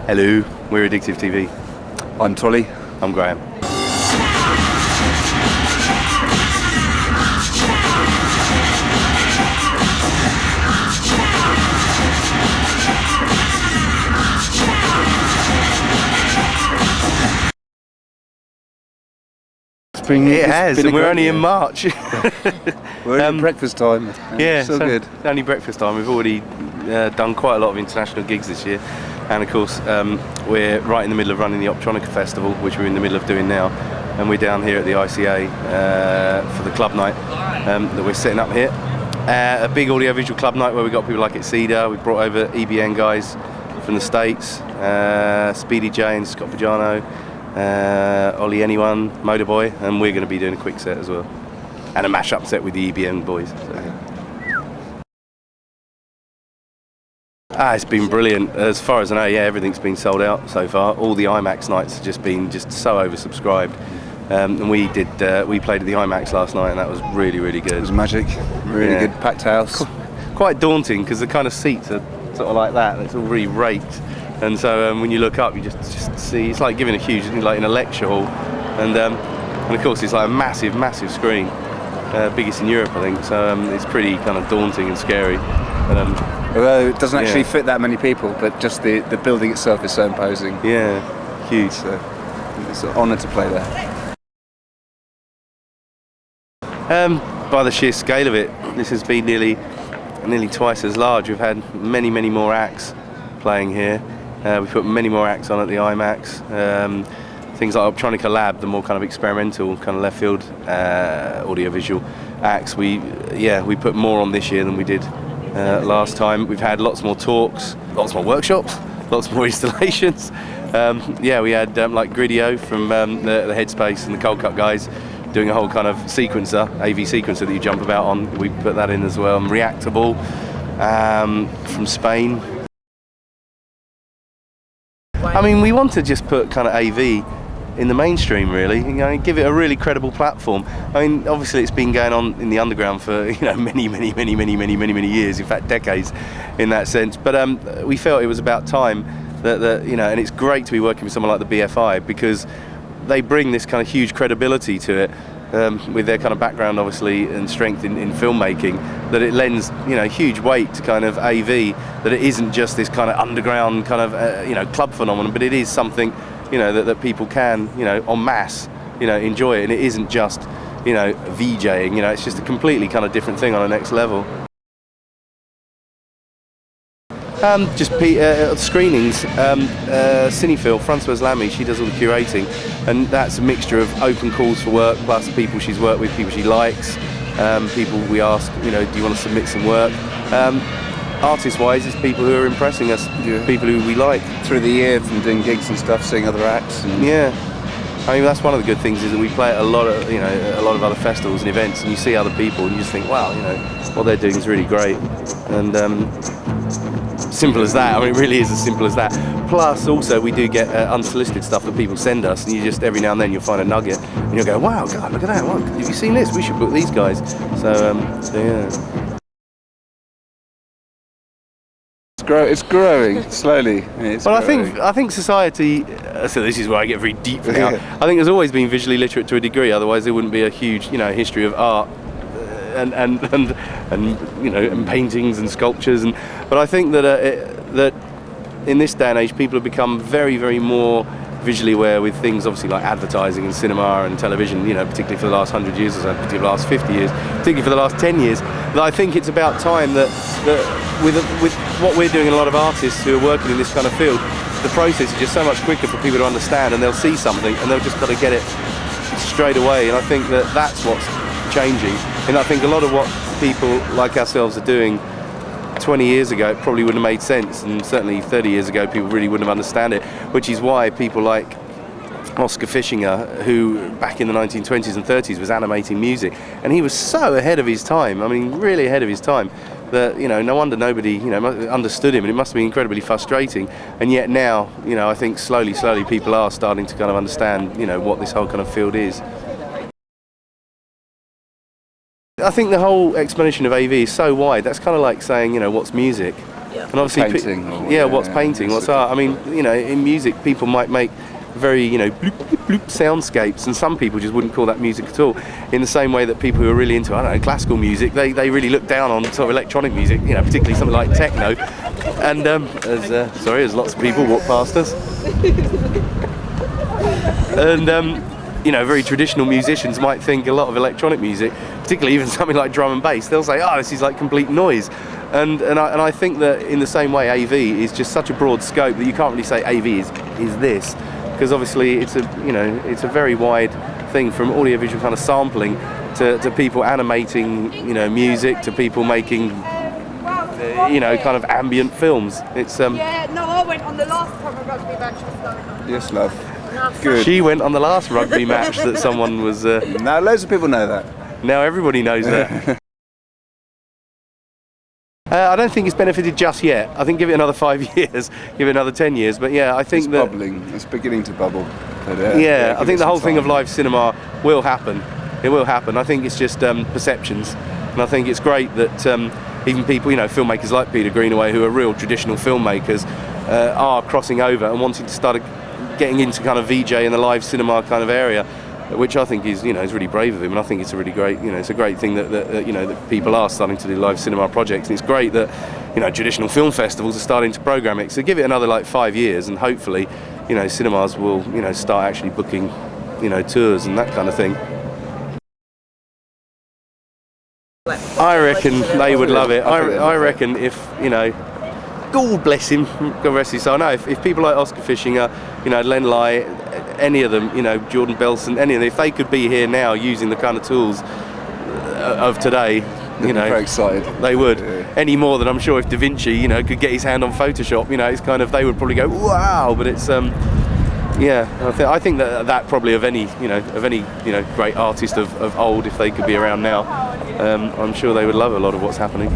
Hello, we're Addictive TV. I'm Tolly. I'm Graham. It has, and we're only in March. We're in breakfast time. Yeah, so good. Only breakfast time. We've already done quite a lot of international gigs this year, and of course we're right in the middle of running the Optronica festival, which we're in the middle of doing now, and we're down here at the ICA for the club night that we're setting up here. A big audiovisual club night where we've got people like Exceeder. We've brought over EBN guys from the States, Speedy J and Scott Pagano, Ollie Anyone, Motorboy, and we're going to be doing a quick set as well, and a mash-up set with the EBN boys. It's been brilliant. As far as I know, yeah, everything's been sold out so far. All the IMAX nights have just been so oversubscribed. And we played at the IMAX last night, and that was really, really good. It was magic. Really good, packed house. Quite daunting because the kind of seats are sort of like that. It's all really raked. And so when you look up, you just see, it's like giving a huge, like in a lecture hall. And of course it's like a massive, massive screen. Biggest in Europe, I think. So it's pretty kind of daunting and scary. But, although it doesn't actually fit that many people, but just the building itself is so imposing. Yeah, huge. So it's an honour to play there. By the sheer scale of it, this has been nearly twice as large. We've had many, many more acts playing here. We've put many more acts on at the IMAX. Things like Optronica Lab, the more kind of experimental, kind of left field audiovisual acts. We put more on this year than we did last time. We've had lots more talks, lots more workshops, lots more installations. We had like Gridio from the Headspace and the Cold Cut guys doing a whole kind of sequencer, AV sequencer that you jump about on. We put that in as well. Reactable from Spain. I mean, we want to just put kind of AV in the mainstream, really. You know, give it a really credible platform. I mean, obviously it's been going on in the underground for many years. In fact, decades, in that sense. But we felt it was about time that and it's great to be working with someone like the BFI because they bring this kind of huge credibility to it. With their kind of background, obviously, and strength in filmmaking, that it lends, huge weight to kind of AV. That it isn't just this kind of underground kind of, club phenomenon, but it is something, that people can, en masse, enjoy it, and it isn't just, VJing. It's just a completely kind of different thing on a next level. Screenings. Cinephile, Francoise Lamy, she does all the curating, and that's a mixture of open calls for work, plus people she's worked with, people she likes, people we ask, do you want to submit some work? Artist-wise, it's people who are impressing us, people who we like. Through the year, from doing gigs and stuff, seeing other acts. I mean, that's one of the good things is that we play at a lot of other festivals and events, and you see other people, and you just think, wow, what they're doing is really great, and. Simple as that. I mean, it really is as simple as that. Plus, also, we do get unsolicited stuff that people send us, and you just every now and then you'll find a nugget, and you'll go, "Wow, God, look at that! What, have you seen this? We should book these guys." So yeah. It's growing slowly. I think society. So this is where I get very deep now. I think there's always been visually literate to a degree. Otherwise, there wouldn't be a huge, history of art. And paintings and sculptures, but I think that that in this day and age people have become very, very more visually aware with things obviously like advertising and cinema and television, particularly for the last 100 years or so, particularly for the last 50 years, particularly for the last 10 years, that I think it's about time that with what we're doing and a lot of artists who are working in this kind of field, the process is just so much quicker for people to understand, and they'll see something and they'll just got to get it straight away, and I think that that's what's changing. And I think a lot of what people like ourselves are doing 20 years ago, it probably wouldn't have made sense, and certainly 30 years ago people really wouldn't have understood it, which is why people like Oscar Fischinger, who back in the 1920s and 30s was animating music, and he was so ahead of his time, I mean really ahead of his time, that no wonder nobody understood him, and it must have been incredibly frustrating. And yet now I think slowly people are starting to kind of understand what this whole kind of field is. I think the whole explanation of AV is so wide. That's kind of like saying, what's music? And obviously, Painting or what's painting, what's art? I mean, you know, in music, people might make very, you know, bloop, bloop, bloop soundscapes, and some people just wouldn't call that music at all. In the same way that people who are really into, I don't know, classical music, they really look down on sort of electronic music, you know, particularly something like techno. And as lots of people walk past us. And you know, very traditional musicians might think a lot of electronic music, particularly even something like drum and bass, they'll say, oh, this is like complete noise. And I think that in the same way, AV is just such a broad scope that you can't really say AV is this, because obviously it's a very wide thing, from audiovisual kind of sampling to people animating, you know, music, to people making, you know, kind of ambient films. It's Yeah, no, I went on the last proper rugby match was going on. Yes, love. Good. She went on the last rugby match that someone was. Now, loads of people know that. Now everybody knows that. I don't think it's benefited just yet. I think give it another 5 years, give it another 10 years. But yeah, I think It's that bubbling. It's beginning to bubble. But, I give think it the some whole thing of time. live cinema will happen. It will happen. I think it's just perceptions, and I think it's great that even people, you know, filmmakers like Peter Greenaway, who are real traditional filmmakers, are crossing over and wanting to start getting into kind of VJ in the live cinema kind of area, which I think is, you know, is really brave of him, and I think it's a really great, you know, it's a great thing that you know, that people are starting to do live cinema projects, and it's great that, you know, traditional film festivals are starting to program it. So give it another like 5 years, and hopefully, you know, cinemas will, you know, start actually booking, you know, tours and that kind of thing. I reckon they would love it. I reckon if, you know, God bless him, God rest his soul. No, if people like Oscar Fischinger, you know, Len Lai, any of them, you know, Jordan Belson, any of them, if they could be here now using the kind of tools of today, you know, very excited. They would. Yeah. Any more than I'm sure if Da Vinci, you know, could get his hand on Photoshop, you know, it's kind of, they would probably go, wow. But it's yeah, I think that probably of any great artist of old, if they could be around now, I'm sure they would love a lot of what's happening.